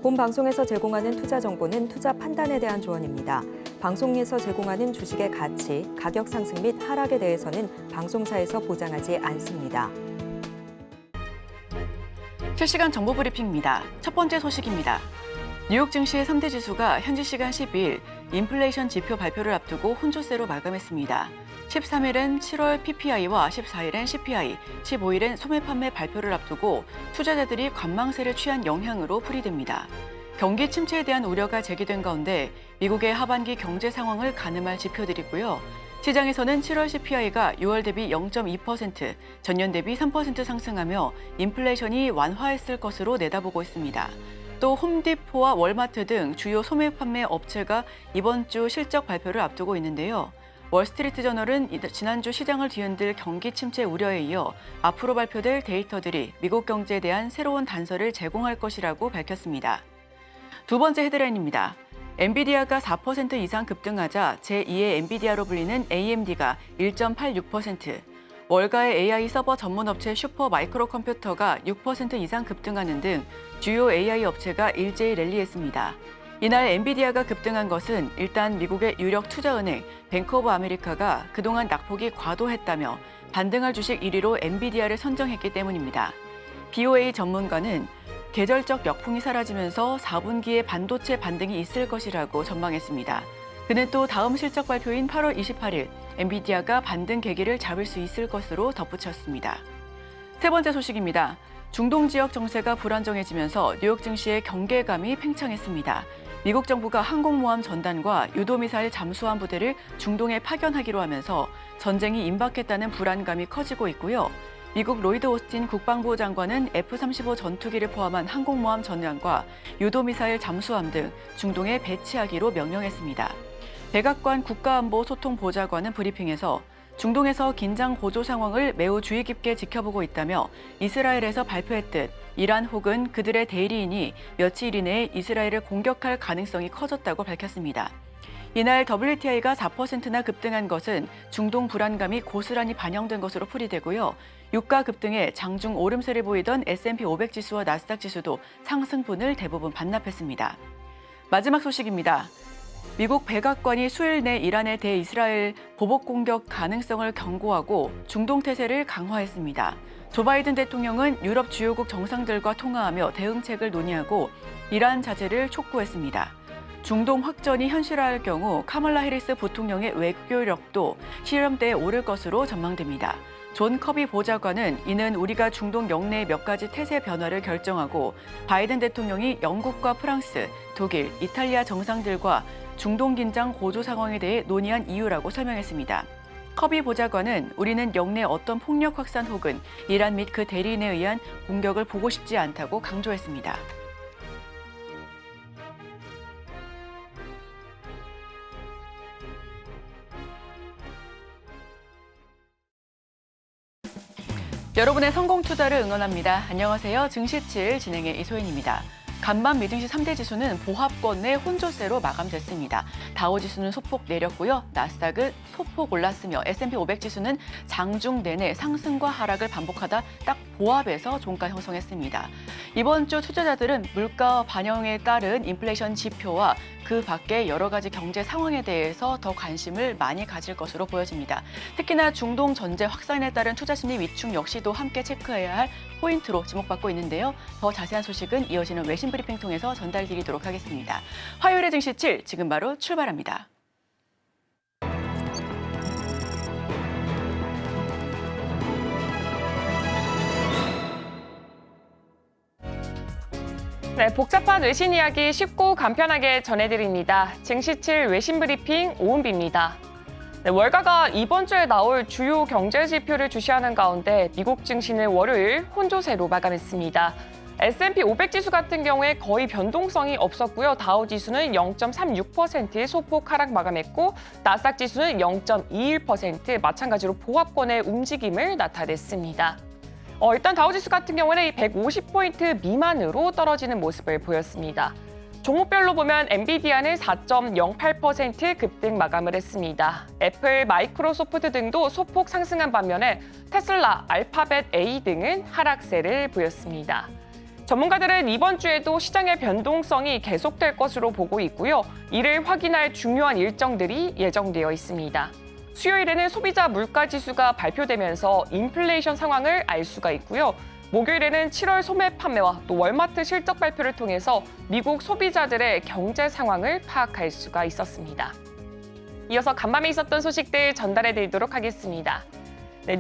본 방송에서 제공하는 투자 정보는 투자 판단에 대한 조언입니다. 방송에서 제공하는 주식의 가치, 가격 상승 및 하락에 대해서는 방송사에서 보장하지 않습니다. 실시간 정보 브리핑입니다. 첫 번째 소식입니다. 뉴욕 증시의 3대 지수가 현지 시간 12일 인플레이션 지표 발표를 앞두고 혼조세로 마감했습니다. 13일엔 7월 PPI와 14일엔 CPI, 15일엔 소매 판매 발표를 앞두고 투자자들이 관망세를 취한 영향으로 풀이됩니다. 경기 침체에 대한 우려가 제기된 가운데 미국의 하반기 경제 상황을 가늠할 지표들이고요. 시장에서는 7월 CPI가 6월 대비 0.2%, 전년 대비 3% 상승하며 인플레이션이 완화했을 것으로 내다보고 있습니다. 또 홈디포와 월마트 등 주요 소매 판매 업체가 이번 주 실적 발표를 앞두고 있는데요. 월스트리트 저널은 지난주 시장을 뒤흔들 경기 침체 우려에 이어 앞으로 발표될 데이터들이 미국 경제에 대한 새로운 단서를 제공할 것이라고 밝혔습니다. 두 번째 헤드라인입니다. 엔비디아가 4% 이상 급등하자 제2의 엔비디아로 불리는 AMD가 1.86%, 월가의 AI 서버 전문 업체 슈퍼 마이크로 컴퓨터가 6% 이상 급등하는 등 주요 AI 업체가 일제히 랠리했습니다. 이날 엔비디아가 급등한 것은 일단 미국의 유력 투자은행 뱅크 오브 아메리카가 그동안 낙폭이 과도했다며 반등할 주식 1위로 엔비디아를 선정했기 때문입니다. BOA 전문가는 계절적 역풍이 사라지면서 4분기에 반도체 반등이 있을 것이라고 전망했습니다. 그는 또 다음 실적 발표인 8월 28일 엔비디아가 반등 계기를 잡을 수 있을 것으로 덧붙였습니다. 세 번째 소식입니다. 중동 지역 정세가 불안정해지면서 뉴욕 증시의 경계감이 팽창했습니다. 미국 정부가 항공모함 전단과 유도미사일 잠수함 부대를 중동에 파견하기로 하면서 전쟁이 임박했다는 불안감이 커지고 있고요. 미국 로이드 오스틴 국방부 장관은 F-35 전투기를 포함한 항공모함 전단과 유도미사일 잠수함 등 중동에 배치하기로 명령했습니다. 백악관 국가안보소통보좌관은 브리핑에서 중동에서 긴장 고조 상황을 매우 주의 깊게 지켜보고 있다며 이스라엘에서 발표했듯 이란 혹은 그들의 대리인이 며칠 이내에 이스라엘을 공격할 가능성이 커졌다고 밝혔습니다. 이날 WTI가 4%나 급등한 것은 중동 불안감이 고스란히 반영된 것으로 풀이되고요. 유가 급등에 장중 오름세를 보이던 S&P 500 지수와 나스닥 지수도 상승분을 대부분 반납했습니다. 마지막 소식입니다. 미국 백악관이 수요일 내 이란의 대이스라엘 보복 공격 가능성을 경고하고 중동 태세를 강화했습니다. 조 바이든 대통령은 유럽 주요국 정상들과 통화하며 대응책을 논의하고 이란 자제를 촉구했습니다. 중동 확전이 현실화할 경우 카말라 해리스 부통령의 외교력도 시험대에 오를 것으로 전망됩니다. 존 커비 보좌관은 이는 우리가 중동 영내의 몇 가지 태세 변화를 결정하고 바이든 대통령이 영국과 프랑스, 독일, 이탈리아 정상들과 중동 긴장 고조 상황에 대해 논의한 이유라고 설명했습니다. 커비 보좌관은 우리는 영내 어떤 폭력 확산 혹은 이란 및 그 대리인에 의한 공격을 보고 싶지 않다고 강조했습니다. 여러분의 성공 투자를 응원합니다. 안녕하세요. 증시7 진행의 이소연입니다. 간밤 미증시 3대 지수는 보합권 내 혼조세로 마감됐습니다. 다우지수는 소폭 내렸고요. 나스닥은 소폭 올랐으며 S&P 500 지수는 장중 내내 상승과 하락을 반복하다 딱 보합에서 종가 형성했습니다. 이번 주 투자자들은 물가 반영에 따른 인플레이션 지표와 그 밖의 여러 가지 경제 상황에 대해서 더 관심을 많이 가질 것으로 보여집니다. 특히나 중동 전제 확산에 따른 투자 심리 위축 역시도 함께 체크해야 할 포인트로 주목받고 있는데요. 더 자세한 소식은 이어지는 외신 브리핑 통해서 전달드리도록 하겠습니다. 화요일의 증시7 지금 바로 출발합니다. 네, 복잡한 외신 이야기 쉽고 간편하게 전해드립니다. 증시7 외신 브리핑 오은비입니다. 네, 월가가 이번 주에 나올 주요 경제 지표를 주시하는 가운데 미국 증시는 월요일 혼조세로 마감했습니다. S&P 500 지수 같은 경우에 거의 변동성이 없었고요. 다우 지수는 0.36% 소폭 하락 마감했고 나스닥 지수는 0.21% 마찬가지로 보합권의 움직임을 나타냈습니다. 일단 다우지수 같은 경우는 150포인트 미만으로 떨어지는 모습을 보였습니다. 종목별로 보면 엔비디아는 4.08% 급등 마감을 했습니다. 애플, 마이크로소프트 등도 소폭 상승한 반면에 테슬라, 알파벳 A 등은 하락세를 보였습니다. 전문가들은 이번 주에도 시장의 변동성이 계속될 것으로 보고 있고요. 이를 확인할 중요한 일정들이 예정되어 있습니다. 수요일에는 소비자 물가지수가 발표되면서 인플레이션 상황을 알 수가 있고요. 목요일에는 7월 소매 판매와 또 월마트 실적 발표를 통해서 미국 소비자들의 경제 상황을 파악할 수가 있었습니다. 이어서 간밤에 있었던 소식들 전달해 드리도록 하겠습니다.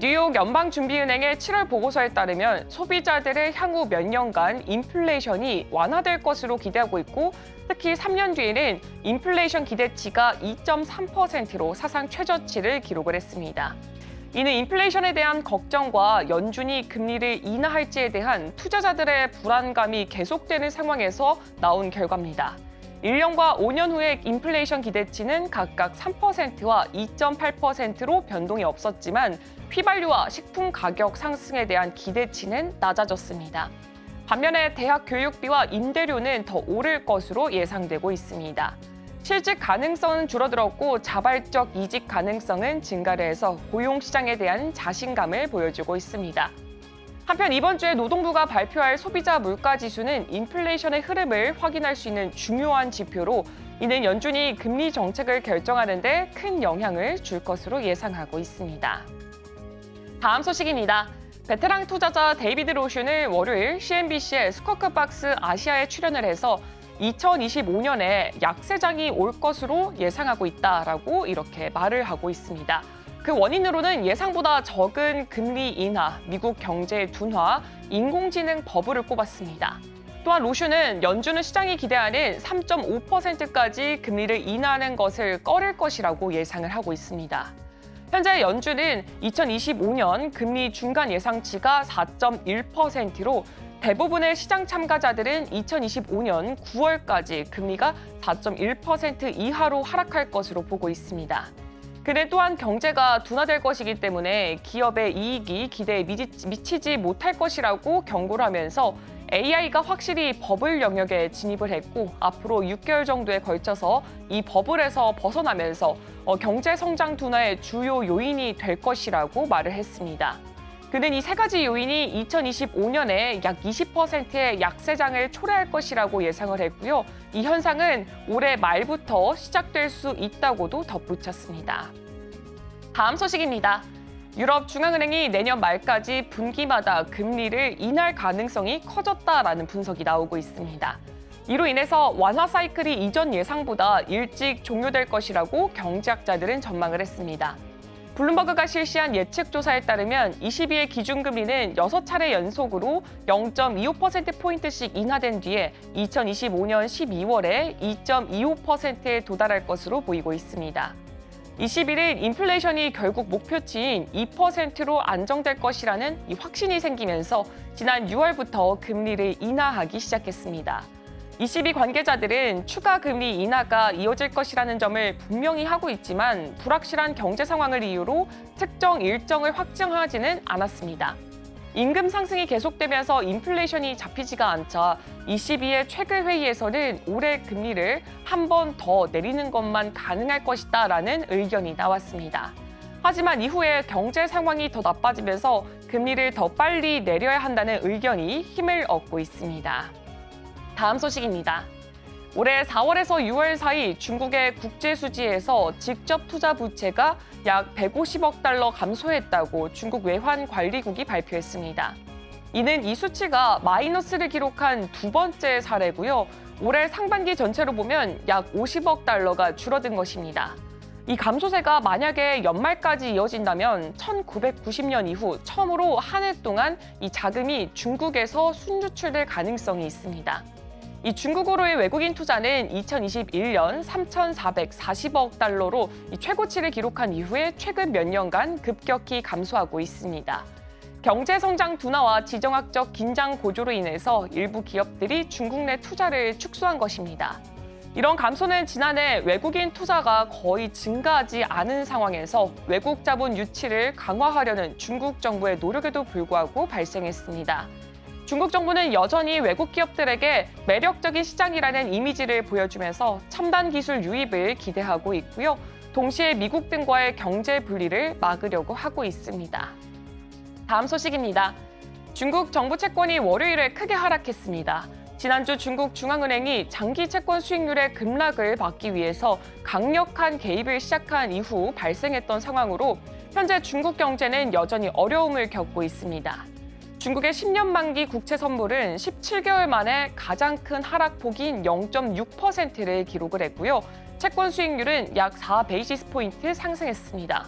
뉴욕 연방준비은행의 7월 보고서에 따르면 소비자들의 향후 몇 년간 인플레이션이 완화될 것으로 기대하고 있고 특히 3년 뒤에는 인플레이션 기대치가 2.3%로 사상 최저치를 기록을 했습니다. 이는 인플레이션에 대한 걱정과 연준이 금리를 인하할지에 대한 투자자들의 불안감이 계속되는 상황에서 나온 결과입니다. 1년과 5년 후의 인플레이션 기대치는 각각 3%와 2.8%로 변동이 없었지만 휘발유와 식품 가격 상승에 대한 기대치는 낮아졌습니다. 반면에 대학 교육비와 임대료는 더 오를 것으로 예상되고 있습니다. 실직 가능성은 줄어들었고 자발적 이직 가능성은 증가를 해서 고용시장에 대한 자신감을 보여주고 있습니다. 한편 이번 주에 노동부가 발표할 소비자 물가지수는 인플레이션의 흐름을 확인할 수 있는 중요한 지표로 이는 연준이 금리 정책을 결정하는 데 큰 영향을 줄 것으로 예상하고 있습니다. 다음 소식입니다. 베테랑 투자자 데이비드 로슈는 월요일 CNBC의 스쿼크박스 아시아에 출연을 해서 2025년에 약세장이 올 것으로 예상하고 있다라고 이렇게 말을 하고 있습니다. 그 원인으로는 예상보다 적은 금리 인하, 미국 경제 둔화, 인공지능 버블을 꼽았습니다. 또한 로슈는 연준은 시장이 기대하는 3.5%까지 금리를 인하하는 것을 꺼릴 것이라고 예상을 하고 있습니다. 현재 연준은 2025년 금리 중간 예상치가 4.1%로 대부분의 시장 참가자들은 2025년 9월까지 금리가 4.1% 이하로 하락할 것으로 보고 있습니다. 그는 또한 경제가 둔화될 것이기 때문에 기업의 이익이 기대에 미치지 못할 것이라고 경고를 하면서 AI가 확실히 버블 영역에 진입을 했고 앞으로 6개월 정도에 걸쳐서 이 버블에서 벗어나면서 경제 성장 둔화의 주요 요인이 될 것이라고 말을 했습니다. 그는 이 세 가지 요인이 2025년에 약 20%의 약세장을 초래할 것이라고 예상을 했고요. 이 현상은 올해 말부터 시작될 수 있다고도 덧붙였습니다. 다음 소식입니다. 유럽 중앙은행이 내년 말까지 분기마다 금리를 인하할 가능성이 커졌다라는 분석이 나오고 있습니다. 이로 인해서 완화 사이클이 이전 예상보다 일찍 종료될 것이라고 경제학자들은 전망을 했습니다. 블룸버그가 실시한 예측 조사에 따르면 22의 기준금리는 6차례 연속으로 0.25%포인트씩 인하된 뒤에 2025년 12월에 2.25%에 도달할 것으로 보이고 있습니다. 21일 인플레이션이 결국 목표치인 2%로 안정될 것이라는 이 확신이 생기면서 지난 6월부터 금리를 인하하기 시작했습니다. ECB 관계자들은 추가 금리 인하가 이어질 것이라는 점을 분명히 하고 있지만 불확실한 경제 상황을 이유로 특정 일정을 확정하지는 않았습니다. 임금 상승이 계속되면서 인플레이션이 잡히지가 않자 ECB의 최근 회의에서는 올해 금리를 한 번 더 내리는 것만 가능할 것이다라는 의견이 나왔습니다. 하지만 이후에 경제 상황이 더 나빠지면서 금리를 더 빨리 내려야 한다는 의견이 힘을 얻고 있습니다. 다음 소식입니다. 올해 4월에서 6월 사이 중국의 국제 수지에서 직접 투자 부채가 약 150억 달러 감소했다고 중국 외환관리국이 발표했습니다. 이는 이 수치가 마이너스를 기록한 두 번째 사례고요. 올해 상반기 전체로 보면 약 50억 달러가 줄어든 것입니다. 이 감소세가 만약에 연말까지 이어진다면 1990년 이후 처음으로 한 해 동안 이 자금이 중국에서 순유출될 가능성이 있습니다. 이 중국으로의 외국인 투자는 2021년 3,440억 달러로 최고치를 기록한 이후에 최근 몇 년간 급격히 감소하고 있습니다. 경제 성장 둔화와 지정학적 긴장 고조로 인해서 일부 기업들이 중국 내 투자를 축소한 것입니다. 이런 감소는 지난해 외국인 투자가 거의 증가하지 않은 상황에서 외국 자본 유치를 강화하려는 중국 정부의 노력에도 불구하고 발생했습니다. 중국 정부는 여전히 외국 기업들에게 매력적인 시장이라는 이미지를 보여주면서 첨단 기술 유입을 기대하고 있고요. 동시에 미국 등과의 경제 분리를 막으려고 하고 있습니다. 다음 소식입니다. 중국 정부 채권이 월요일에 크게 하락했습니다. 지난주 중국 중앙은행이 장기 채권 수익률의 급락을 막기 위해서 강력한 개입을 시작한 이후 발생했던 상황으로 현재 중국 경제는 여전히 어려움을 겪고 있습니다. 중국의 10년 만기 국채 선물은 17개월 만에 가장 큰 하락폭인 0.6%를 기록을 했고요. 채권 수익률은 약 4베이시스 포인트 상승했습니다.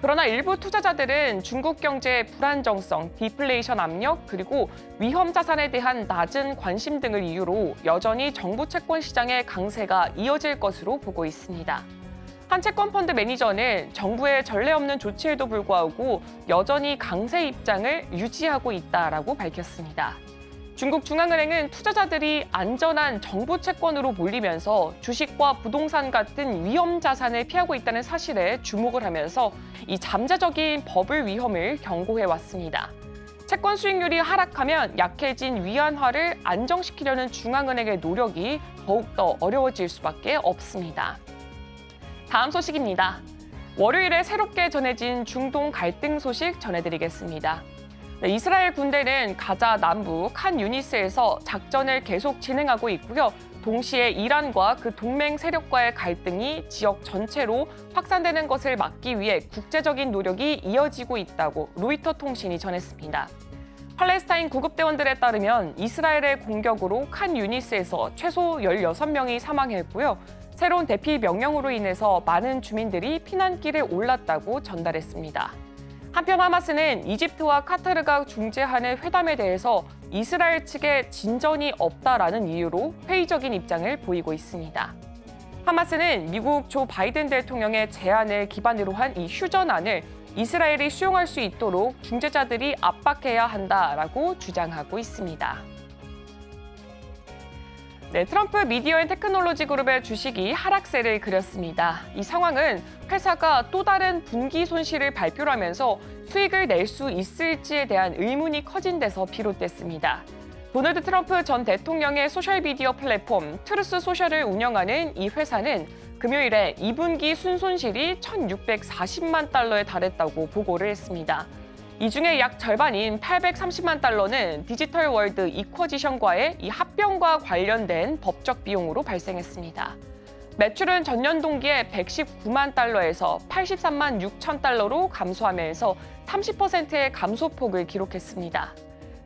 그러나 일부 투자자들은 중국 경제의 불안정성, 디플레이션 압력, 그리고 위험 자산에 대한 낮은 관심 등을 이유로 여전히 정부 채권 시장의 강세가 이어질 것으로 보고 있습니다. 한 채권 펀드 매니저는 정부의 전례 없는 조치에도 불구하고 여전히 강세 입장을 유지하고 있다라고 밝혔습니다. 중국 중앙은행은 투자자들이 안전한 정부 채권으로 몰리면서 주식과 부동산 같은 위험 자산을 피하고 있다는 사실에 주목을 하면서 이 잠재적인 버블 위험을 경고해 왔습니다. 채권 수익률이 하락하면 약해진 위안화를 안정시키려는 중앙은행의 노력이 더욱더 어려워질 수밖에 없습니다. 다음 소식입니다. 월요일에 새롭게 전해진 중동 갈등 소식 전해드리겠습니다. 이스라엘 군대는 가자 남부 칸 유니스에서 작전을 계속 진행하고 있고요. 동시에 이란과 그 동맹 세력과의 갈등이 지역 전체로 확산되는 것을 막기 위해 국제적인 노력이 이어지고 있다고 로이터 통신이 전했습니다. 팔레스타인 구급대원들에 따르면 이스라엘의 공격으로 칸 유니스에서 최소 16명이 사망했고요. 새로운 대피 명령으로 인해서 많은 주민들이 피난길에 올랐다고 전달했습니다. 한편 하마스는 이집트와 카타르가 중재하는 회담에 대해서 이스라엘 측에 진전이 없다라는 이유로 회의적인 입장을 보이고 있습니다. 하마스는 미국 조 바이든 대통령의 제안을 기반으로 한 이 휴전안을 이스라엘이 수용할 수 있도록 중재자들이 압박해야 한다라고 주장하고 있습니다. 네, 트럼프 미디어 앤 테크놀로지 그룹의 주식이 하락세를 그렸습니다. 이 상황은 회사가 또 다른 분기 손실을 발표를 하면서 수익을 낼 수 있을지에 대한 의문이 커진 데서 비롯됐습니다. 도널드 트럼프 전 대통령의 소셜미디어 플랫폼 트루스 소셜을 운영하는 이 회사는 금요일에 2분기 순손실이 1,640만 달러에 달했다고 보고를 했습니다. 이 중에 약 절반인 830만 달러는 디지털 월드 이쿼지션과의 이 합병과 관련된 법적 비용으로 발생했습니다. 매출은 전년 동기에 119만 달러에서 83만 6천 달러로 감소하면서 30%의 감소폭을 기록했습니다.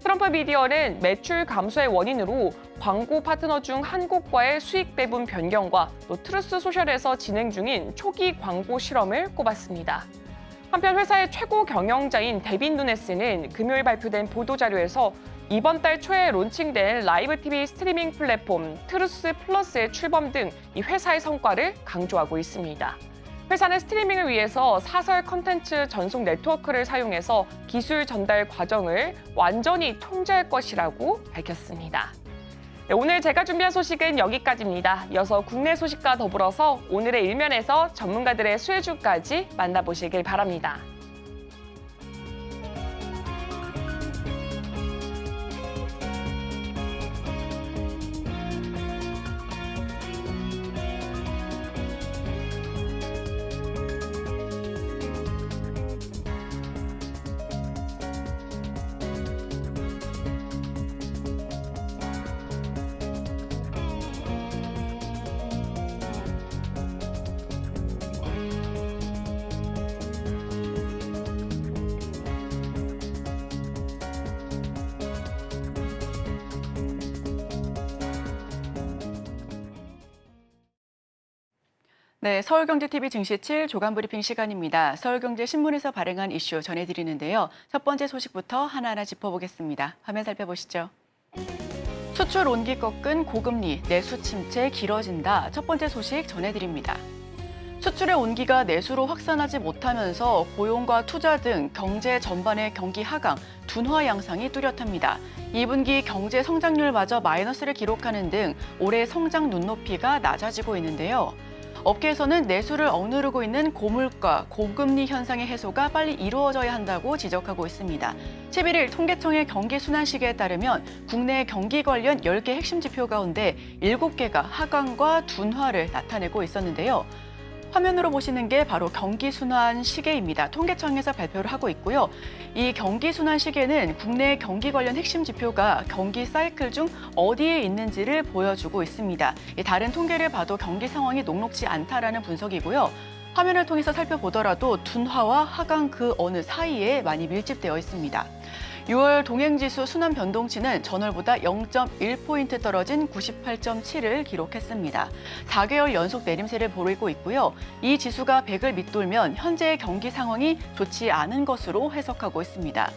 트럼프 미디어는 매출 감소의 원인으로 광고 파트너 중 한 곳과의 수익 배분 변경과 또 트루스 소셜에서 진행 중인 초기 광고 실험을 꼽았습니다. 한편 회사의 최고 경영자인 데빈 누네스는 금요일 발표된 보도자료에서 이번 달 초에 론칭된 라이브 TV 스트리밍 플랫폼 트루스 플러스의 출범 등 이 회사의 성과를 강조하고 있습니다. 회사는 스트리밍을 위해서 사설 컨텐츠 전송 네트워크를 사용해서 기술 전달 과정을 완전히 통제할 것이라고 밝혔습니다. 네, 오늘 제가 준비한 소식은 여기까지입니다. 이어서 국내 소식과 더불어서 오늘의 일면에서 전문가들의 수혜주까지 만나보시길 바랍니다. 네, 서울경제TV 증시 7 조간 브리핑 시간입니다. 서울경제신문에서 발행한 이슈 전해드리는데요. 첫 번째 소식부터 하나하나 짚어보겠습니다. 화면 살펴보시죠. 수출 온기 꺾은 고금리, 내수 침체 길어진다. 첫 번째 소식 전해드립니다. 수출의 온기가 내수로 확산하지 못하면서 고용과 투자 등 경제 전반의 경기 하강, 둔화 양상이 뚜렷합니다. 2분기 경제 성장률마저 마이너스를 기록하는 등 올해 성장 눈높이가 낮아지고 있는데요. 업계에서는 내수를 억누르고 있는 고물가, 고금리 현상의 해소가 빨리 이루어져야 한다고 지적하고 있습니다. 11일 통계청의 경기순환시계에 따르면 국내 경기 관련 10개 핵심 지표 가운데 7개가 하강과 둔화를 나타내고 있었는데요. 화면으로 보시는 게 바로 경기순환 시계입니다. 통계청에서 발표를 하고 있고요. 이 경기순환 시계는 국내 경기 관련 핵심 지표가 경기 사이클 중 어디에 있는지를 보여주고 있습니다. 다른 통계를 봐도 경기 상황이 녹록지 않다라는 분석이고요. 화면을 통해서 살펴보더라도 둔화와 하강 그 어느 사이에 많이 밀집되어 있습니다. 6월 동행지수 순환 변동치는 전월보다 0.1포인트 떨어진 98.7을 기록했습니다. 4개월 연속 내림세를 보이고 있고요. 이 지수가 100을 밑돌면 현재의 경기 상황이 좋지 않은 것으로 해석하고 있습니다.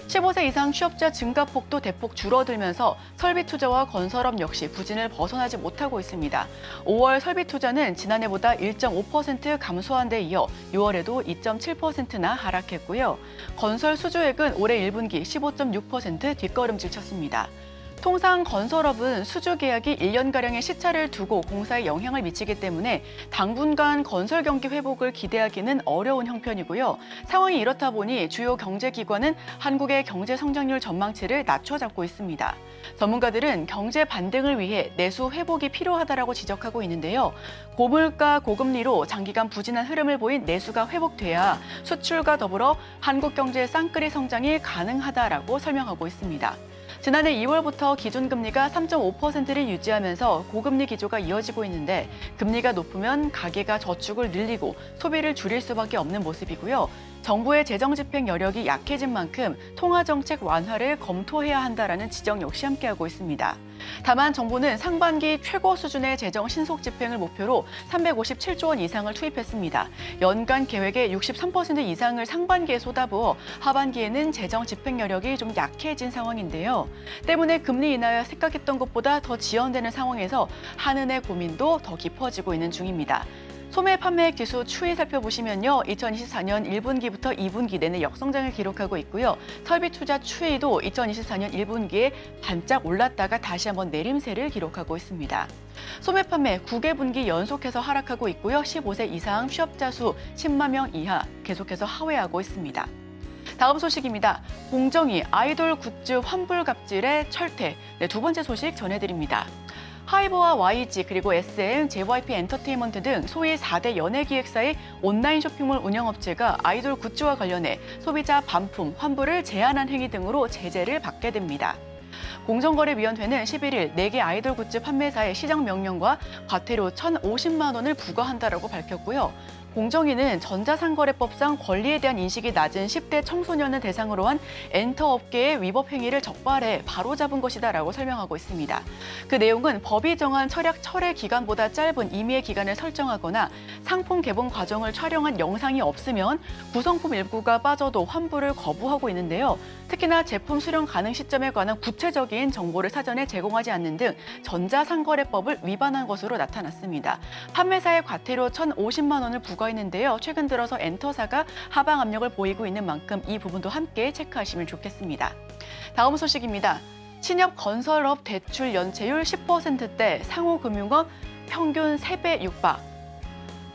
15세 이상 취업자 증가폭도 대폭 줄어들면서 설비 투자와 건설업 역시 부진을 벗어나지 못하고 있습니다. 5월 설비 투자는 지난해보다 1.5% 감소한 데 이어 6월에도 2.7%나 하락했고요. 건설 수주액은 올해 1분기 15.6% 뒷걸음질 쳤습니다. 통상 건설업은 수주 계약이 1년가량의 시차를 두고 공사에 영향을 미치기 때문에 당분간 건설 경기 회복을 기대하기는 어려운 형편이고요. 상황이 이렇다 보니 주요 경제기관은 한국의 경제 성장률 전망치를 낮춰잡고 있습니다. 전문가들은 경제 반등을 위해 내수 회복이 필요하다라고 지적하고 있는데요. 고물가, 고금리로 장기간 부진한 흐름을 보인 내수가 회복돼야 수출과 더불어 한국 경제의 쌍끌이 성장이 가능하다라고 설명하고 있습니다. 지난해 2월부터 기준금리가 3.5%를 유지하면서 고금리 기조가 이어지고 있는데 금리가 높으면 가계가 저축을 늘리고 소비를 줄일 수밖에 없는 모습이고요. 정부의 재정 집행 여력이 약해진 만큼 통화정책 완화를 검토해야 한다라는 지적 역시 함께하고 있습니다. 다만 정부는 상반기 최고 수준의 재정 신속 집행을 목표로 357조 원 이상을 투입했습니다. 연간 계획의 63% 이상을 상반기에 쏟아부어 하반기에는 재정 집행 여력이 좀 약해진 상황인데요. 때문에 금리 인하가 생각했던 것보다 더 지연되는 상황에서 한은의 고민도 더 깊어지고 있는 중입니다. 소매 판매액 지수 추이 살펴보시면요. 2024년 1분기부터 2분기 내내 역성장을 기록하고 있고요. 설비 투자 추이도 2024년 1분기에 반짝 올랐다가 다시 한번 내림세를 기록하고 있습니다. 소매 판매 9개 분기 연속해서 하락하고 있고요. 15세 이상 취업자 수 10만 명 이하 계속해서 하회하고 있습니다. 다음 소식입니다. 공정위 아이돌 굿즈 환불 갑질의 철퇴. 두 번째 소식 전해드립니다. 하이버와 YG 그리고 SM, JYP 엔터테인먼트 등 소위 4대 연예기획사의 온라인 쇼핑몰 운영업체가 아이돌 굿즈와 관련해 소비자 반품, 환불을 제한한 행위 등으로 제재를 받게 됩니다. 공정거래위원회는 11일 4개 아이돌 굿즈 판매사의 시정 명령과 과태료 1,050만 원을 부과한다라고 밝혔고요. 공정위는 전자상거래법상 권리에 대한 인식이 낮은 10대 청소년을 대상으로 한 엔터업계의 위법 행위를 적발해 바로잡은 것이다라고 설명하고 있습니다. 그 내용은 법이 정한 철약 철회 기간보다 짧은 임의의 기간을 설정하거나 상품 개봉 과정을 촬영한 영상이 없으면 구성품 일부가 빠져도 환불을 거부하고 있는데요. 특히나 제품 수령 가능 시점에 관한 구체적인 정보를 사전에 제공하지 않는 등 전자상거래법을 위반한 것으로 나타났습니다. 판매사의 과태료 1,050만 원을 부과했는데요. 최근 들어서 엔터사가 하방 압력을 보이고 있는 만큼 이 부분도 함께 체크하시면 좋겠습니다. 다음 소식입니다. 신협 건설업 대출 연체율 10%대 상호금융업 평균 3배 육박.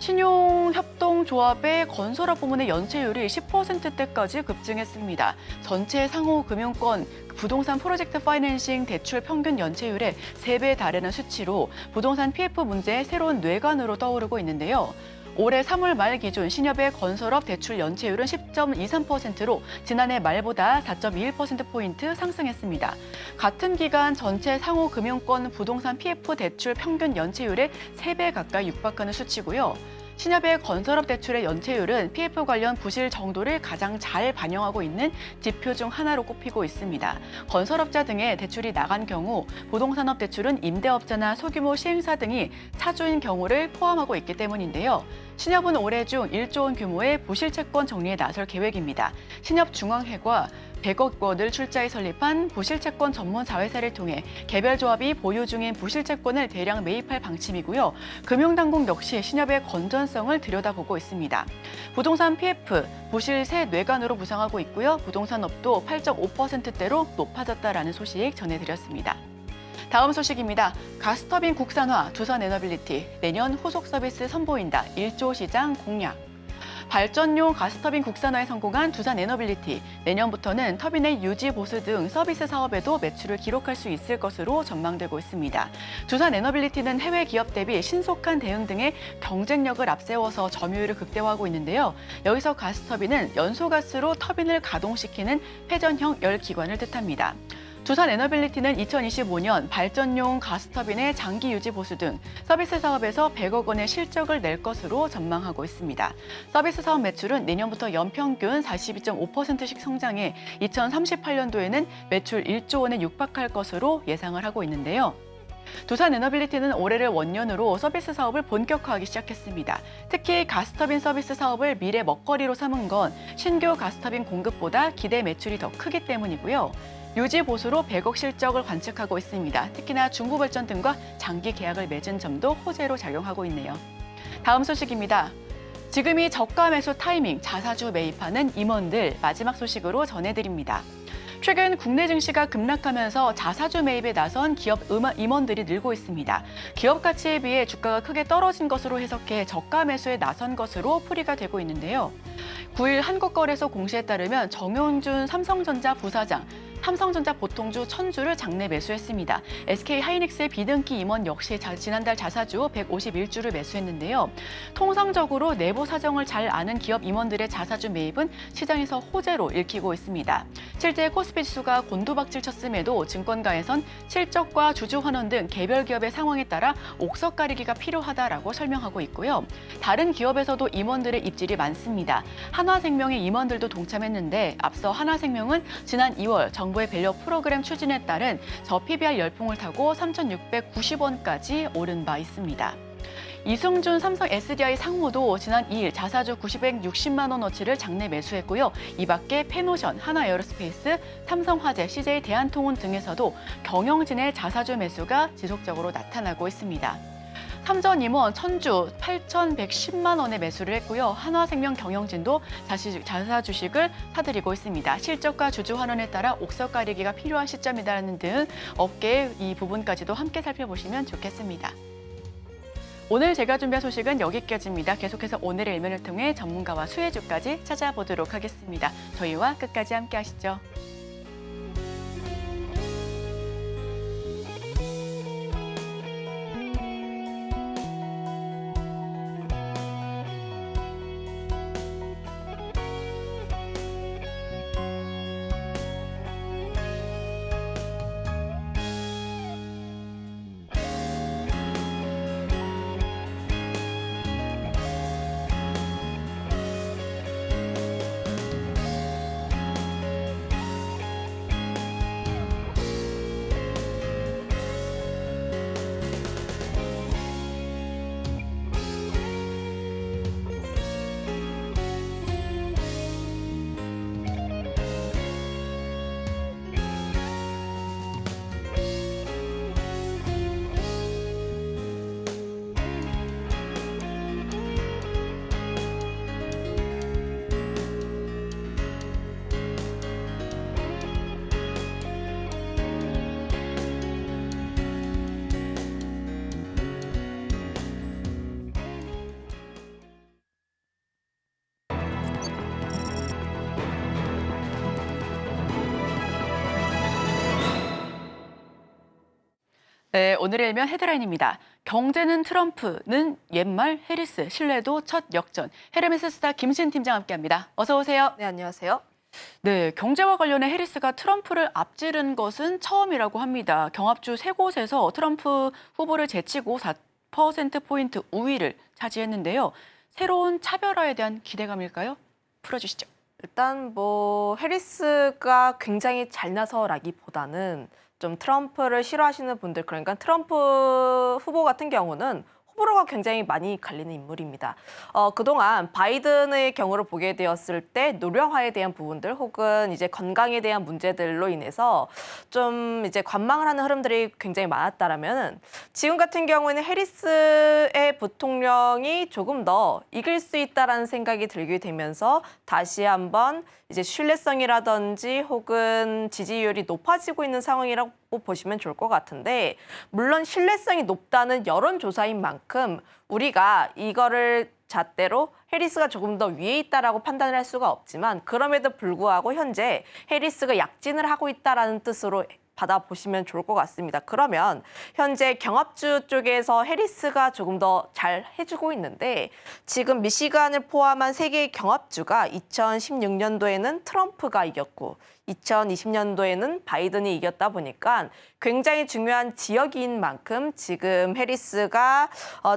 신용협동조합의 건설업 부문의 연체율이 10%대까지 급증했습니다. 전체 상호금융권 부동산 프로젝트 파이낸싱 대출 평균 연체율의 3배에 달하는 수치로 부동산 PF 문제의 새로운 뇌관으로 떠오르고 있는데요. 올해 3월 말 기준 신협의 건설업 대출 연체율은 10.23%로 지난해 말보다 4.21%포인트 상승했습니다. 같은 기간 전체 상호금융권 부동산 PF 대출 평균 연체율의 3배 가까이 육박하는 수치고요. 신협의 건설업 대출의 연체율은 PF 관련 부실 정도를 가장 잘 반영하고 있는 지표 중 하나로 꼽히고 있습니다. 건설업자 등의 대출이 나간 경우 부동산업 대출은 임대업자나 소규모 시행사 등이 차주인 경우를 포함하고 있기 때문인데요. 신협은 올해 중 1조 원 규모의 부실 채권 정리에 나설 계획입니다. 신협중앙회가 100억 원을 출자해 설립한 부실채권 전문 자회사를 통해 개별 조합이 보유 중인 부실채권을 대량 매입할 방침이고요. 금융당국 역시 신협의 건전성을 들여다보고 있습니다. 부동산 PF, 부실세 뇌관으로 부상하고 있고요. 부동산업도 8.5%대로 높아졌다라는 소식 전해드렸습니다. 다음 소식입니다. 가스터빈 국산화, 두산에너빌리티 내년 후속 서비스 선보인다. 1조 시장 공략. 발전용 가스터빈 국산화에 성공한 두산에너빌리티. 내년부터는 터빈의 유지 보수 등 서비스 사업에도 매출을 기록할 수 있을 것으로 전망되고 있습니다. 두산에너빌리티는 해외 기업 대비 신속한 대응 등의 경쟁력을 앞세워서 점유율을 극대화하고 있는데요. 여기서 가스터빈은 연소가스로 터빈을 가동시키는 회전형 열기관을 뜻합니다. 두산에너빌리티는 2025년 발전용 가스터빈의 장기 유지 보수 등 서비스 사업에서 100억 원의 실적을 낼 것으로 전망하고 있습니다. 서비스 사업 매출은 내년부터 연평균 42.5%씩 성장해 2038년도에는 매출 1조 원에 육박할 것으로 예상을 하고 있는데요. 두산에너빌리티는 올해를 원년으로 서비스 사업을 본격화하기 시작했습니다. 특히 가스터빈 서비스 사업을 미래 먹거리로 삼은 건 신규 가스터빈 공급보다 기대 매출이 더 크기 때문이고요. 유지 보수로 100억 실적을 관측하고 있습니다. 특히나 중부발전 등과 장기 계약을 맺은 점도 호재로 작용하고 있네요. 다음 소식입니다. 지금이 저가 매수 타이밍, 자사주 매입하는 임원들 마지막 소식으로 전해드립니다. 최근 국내 증시가 급락하면서 자사주 매입에 나선 기업 임원들이 늘고 있습니다. 기업 가치에 비해 주가가 크게 떨어진 것으로 해석해 저가 매수에 나선 것으로 풀이가 되고 있는데요. 9일 한국거래소 공시에 따르면 정용준 삼성전자 부사장, 삼성전자 보통주 1000주를 장내 매수했습니다. SK하이닉스의 비등기 임원 역시 지난달 자사주 151주를 매수했는데요. 통상적으로 내부 사정을 잘 아는 기업 임원들의 자사주 매입은 시장에서 호재로 읽히고 있습니다. 실제 코스피 지수가 곤두박질 쳤음에도 증권가에선 실적과 주주 환원 등 개별 기업의 상황에 따라 옥석 가리기가 필요하다라고 설명하고 있고요. 다른 기업에서도 임원들의 입질이 많습니다. 한화생명의 임원들도 동참했는데 앞서 한화생명은 지난 2월 정부의 밸류 프로그램 추진에 따른 저PBR 열풍을 타고 3,690원까지 오른 바 있습니다. 이승준 삼성 SDI 상무도 지난 2일 자사주 960만 원어치를 장내 매수했고요. 이 밖에 페노션, 하나에어로스페이스, 삼성화재, CJ 대한통운 등에서도 경영진의 자사주 매수가 지속적으로 나타나고 있습니다. 삼전 임원 1000주 8,110만 원에 매수를 했고요. 한화생명 경영진도 자사 주식을 사들이고 있습니다. 실적과 주주 환원에 따라 옥석 가리기가 필요한 시점이라는 등 업계의 이 부분까지도 함께 살펴보시면 좋겠습니다. 오늘 제가 준비한 소식은 여기까지입니다. 계속해서 오늘의 일면을 통해 전문가와 수혜주까지 찾아보도록 하겠습니다. 저희와 끝까지 함께 하시죠. 네, 오늘의 일면 헤드라인입니다. 경제는 트럼프는 옛말 해리스, 신뢰도 첫 역전. 헤르메스 스타 김신 팀장 함께합니다. 어서 오세요. 네, 안녕하세요. 네, 경제와 관련해 해리스가 트럼프를 앞지른 것은 처음이라고 합니다. 경합주 3곳에서 트럼프 후보를 제치고 4%포인트 우위를 차지했는데요. 새로운 차별화에 대한 기대감일까요? 풀어주시죠. 일단 해리스가 굉장히 잘 나서라기보다는 좀 트럼프를 싫어하시는 분들, 그러니까 트럼프 후보 같은 경우는 호불호가 굉장히 많이 갈리는 인물입니다. 그동안 바이든의 경우를 보게 되었을 때 노령화에 대한 부분들 혹은 이제 건강에 대한 문제들로 인해서 좀 이제 관망을 하는 흐름들이 굉장히 많았다라면 지금 같은 경우에는 해리스의 부통령이 조금 더 이길 수 있다라는 생각이 들게 되면서 다시 한번 이제 신뢰성이라든지 혹은 지지율이 높아지고 있는 상황이라고 보시면 좋을 것 같은데, 물론 신뢰성이 높다는 여론조사인 만큼 우리가 이거를 잣대로 해리스가 조금 더 위에 있다라고 판단을 할 수가 없지만 그럼에도 불구하고 현재 해리스가 약진을 하고 있다라는 뜻으로 받아보시면 좋을 것 같습니다. 그러면 현재 경합주 쪽에서 해리스가 조금 더 잘 해주고 있는데 지금 미시간을 포함한 세 개의 경합주가 2016년도에는 트럼프가 이겼고 2020년도에는 바이든이 이겼다 보니까 굉장히 중요한 지역인 만큼 지금 해리스가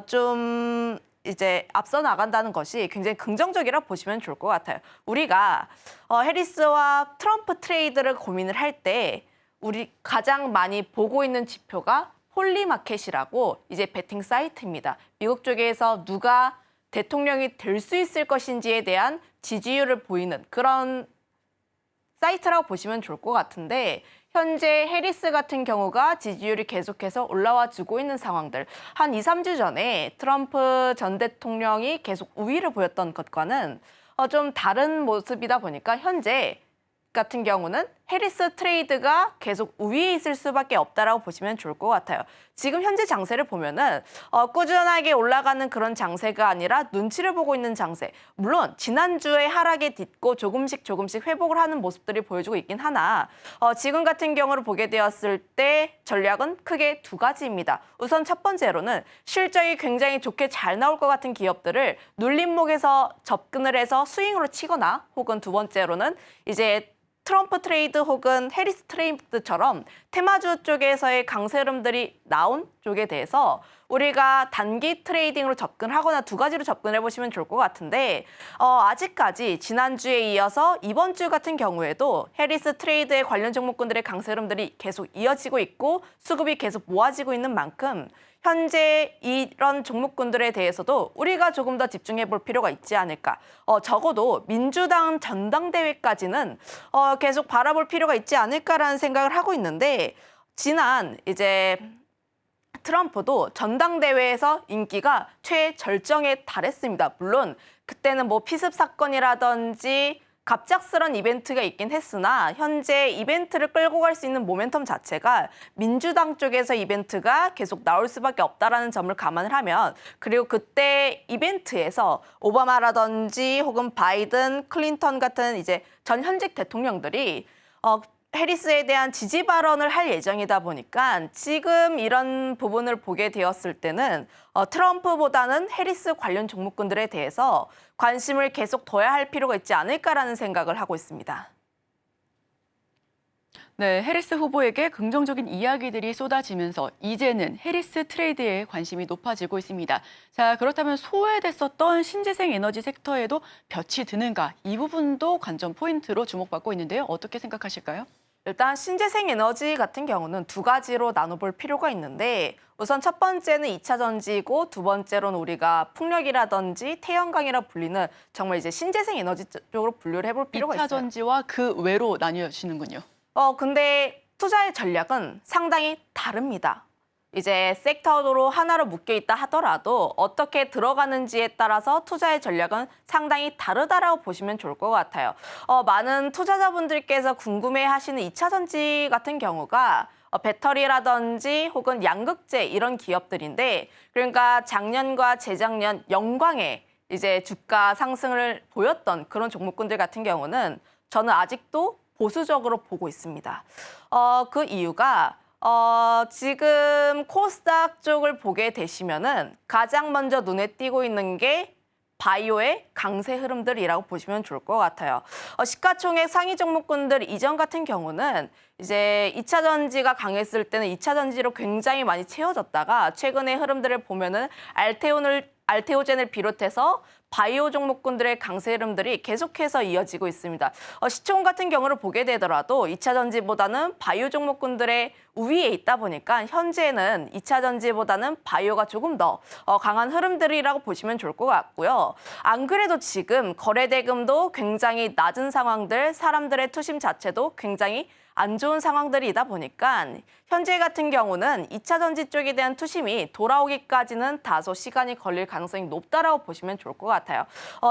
좀 이제 앞서 나간다는 것이 굉장히 긍정적이라 보시면 좋을 것 같아요. 우리가 해리스와 트럼프 트레이드를 고민을 할 때 우리 가장 많이 보고 있는 지표가 폴리마켓이라고 이제 베팅 사이트입니다. 미국 쪽에서 누가 대통령이 될 수 있을 것인지에 대한 지지율을 보이는 그런 사이트라고 보시면 좋을 것 같은데 현재 해리스 같은 경우가 지지율이 계속해서 올라와 주고 있는 상황들. 한 2, 3주 전에 트럼프 전 대통령이 계속 우위를 보였던 것과는 좀 다른 모습이다 보니까 현재 같은 경우는 해리스 트레이드가 계속 우위에 있을 수밖에 없다라고 보시면 좋을 것 같아요. 지금 현재 장세를 보면은 꾸준하게 올라가는 그런 장세가 아니라 눈치를 보고 있는 장세. 물론 지난주에 하락에 딛고 조금씩 회복을 하는 모습들이 보여주고 있긴 하나 지금 같은 경우를 보게 되었을 때 전략은 크게 두 가지입니다. 우선 첫 번째로는 실적이 굉장히 좋게 잘 나올 것 같은 기업들을 눌림목에서 접근을 해서 스윙으로 치거나 혹은 두 번째로는 이제 트럼프 트레이드 혹은 해리스 트레이드처럼 테마주 쪽에서의 강세 흐름들이 나온 쪽에 대해서 우리가 단기 트레이딩으로 접근하거나 두 가지로 접근해 보시면 좋을 것 같은데 아직까지 지난주에 이어서 이번 주 같은 경우에도 해리스 트레이드의 관련 종목군들의 강세 흐름들이 계속 이어지고 있고 수급이 계속 모아지고 있는 만큼 현재 이런 종목군들에 대해서도 우리가 조금 더 집중해 볼 필요가 있지 않을까. 적어도 민주당 전당대회까지는 계속 바라볼 필요가 있지 않을까라는 생각을 하고 있는데 지난 이제 트럼프도 전당대회에서 인기가 최절정에 달했습니다. 물론 그때는 뭐 피습 사건이라든지 갑작스런 이벤트가 있긴 했으나 현재 이벤트를 끌고 갈 수 있는 모멘텀 자체가 민주당 쪽에서 이벤트가 계속 나올 수밖에 없다라는 점을 감안을 하면 그리고 그때 이벤트에서 오바마라든지 혹은 바이든, 클린턴 같은 이제 전 현직 대통령들이 해리스에 대한 지지 발언을 할 예정이다 보니까 지금 이런 부분을 보게 되었을 때는 트럼프보다는 해리스 관련 종목군들에 대해서 관심을 계속 둬야 할 필요가 있지 않을까라는 생각을 하고 있습니다. 네, 해리스 후보에게 긍정적인 이야기들이 쏟아지면서 이제는 해리스 트레이드에 관심이 높아지고 있습니다. 자, 그렇다면 소외됐었던 신재생 에너지 섹터에도 볕이 드는가? 이 부분도 관전 포인트로 주목받고 있는데요. 어떻게 생각하실까요? 일단 신재생 에너지 같은 경우는 두 가지로 나눠볼 필요가 있는데 우선 첫 번째는 2차 전지이고 두 번째로는 우리가 풍력이라든지 태양광이라 불리는 정말 이제 신재생 에너지 쪽으로 분류를 해볼 필요가 2차 있어요. 전지와 그 외로 나뉘어지는군요. 근데 투자의 전략은 상당히 다릅니다. 이제 섹터로 하나로 묶여있다 하더라도 어떻게 들어가는지에 따라서 투자의 전략은 상당히 다르다라고 보시면 좋을 것 같아요. 많은 투자자분들께서 궁금해하시는 2차 전지 같은 경우가 배터리라든지 혹은 양극재 이런 기업들인데 그러니까 작년과 재작년 영광에 이제 주가 상승을 보였던 그런 종목군들 같은 경우는 저는 아직도 보수적으로 보고 있습니다. 그 이유가 지금 코스닥 쪽을 보게 되시면은 가장 먼저 눈에 띄고 있는 게 바이오의 강세 흐름들이라고 보시면 좋을 것 같아요. 시가총액 상위 종목군들 이전 같은 경우는 이제 2차 전지가 강했을 때는 2차 전지로 굉장히 많이 채워졌다가 최근의 흐름들을 보면은 알테오젠을 비롯해서 바이오 종목군들의 강세 흐름들이 계속해서 이어지고 있습니다. 시총 같은 경우를 보게 되더라도 2차 전지보다는 바이오 종목군들의 우위에 있다 보니까 현재는 2차 전지보다는 바이오가 조금 더 강한 흐름들이라고 보시면 좋을 것 같고요. 안 그래도 지금 거래 대금도 굉장히 낮은 상황들, 사람들의 투심 자체도 굉장히 안 좋은 상황들이다 보니까 현재 같은 경우는 2차 전지 쪽에 대한 투심이 돌아오기까지는 다소 시간이 걸릴 가능성이 높다라고 보시면 좋을 것 같아요.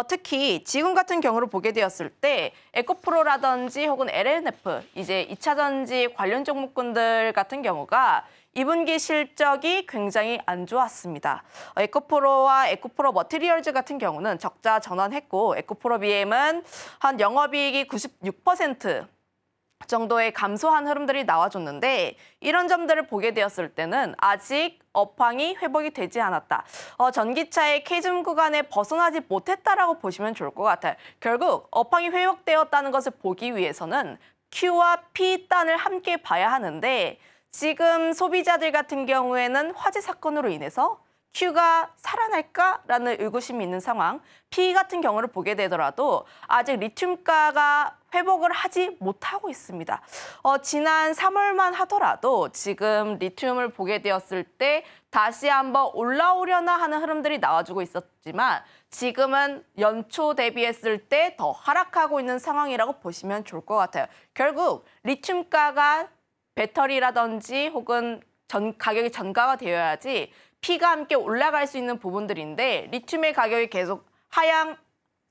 특히 지금 같은 경우를 보게 되었을 때 에코프로라든지 혹은 LNF, 이제 2차 전지 관련 종목군들 같은 경우가 2분기 실적이 굉장히 안 좋았습니다. 에코프로와 에코프로 머티리얼즈 같은 경우는 적자 전환했고 에코프로 BM은 한 영업이익이 96% 정도의 감소한 흐름들이 나와줬는데 이런 점들을 보게 되었을 때는 아직 업황이 회복이 되지 않았다. 전기차의 K줌 구간에 벗어나지 못했다라고 보시면 좋을 것 같아요. 결국 업황이 회복되었다는 것을 보기 위해서는 Q와 P 단을 함께 봐야 하는데 지금 소비자들 같은 경우에는 화재 사건으로 인해서 Q가 살아날까라는 의구심이 있는 상황, P 같은 경우를 보게 되더라도 아직 리튬가가 회복을 하지 못하고 있습니다. 지난 3월만 하더라도 지금 리튬을 보게 되었을 때 다시 한번 올라오려나 하는 흐름들이 나와주고 있었지만 지금은 연초 대비했을 때 더 하락하고 있는 상황이라고 보시면 좋을 것 같아요. 결국 리튬가가 배터리라든지 혹은 가격이 전가가 되어야지 P가 함께 올라갈 수 있는 부분들인데 리튬의 가격이 계속 하향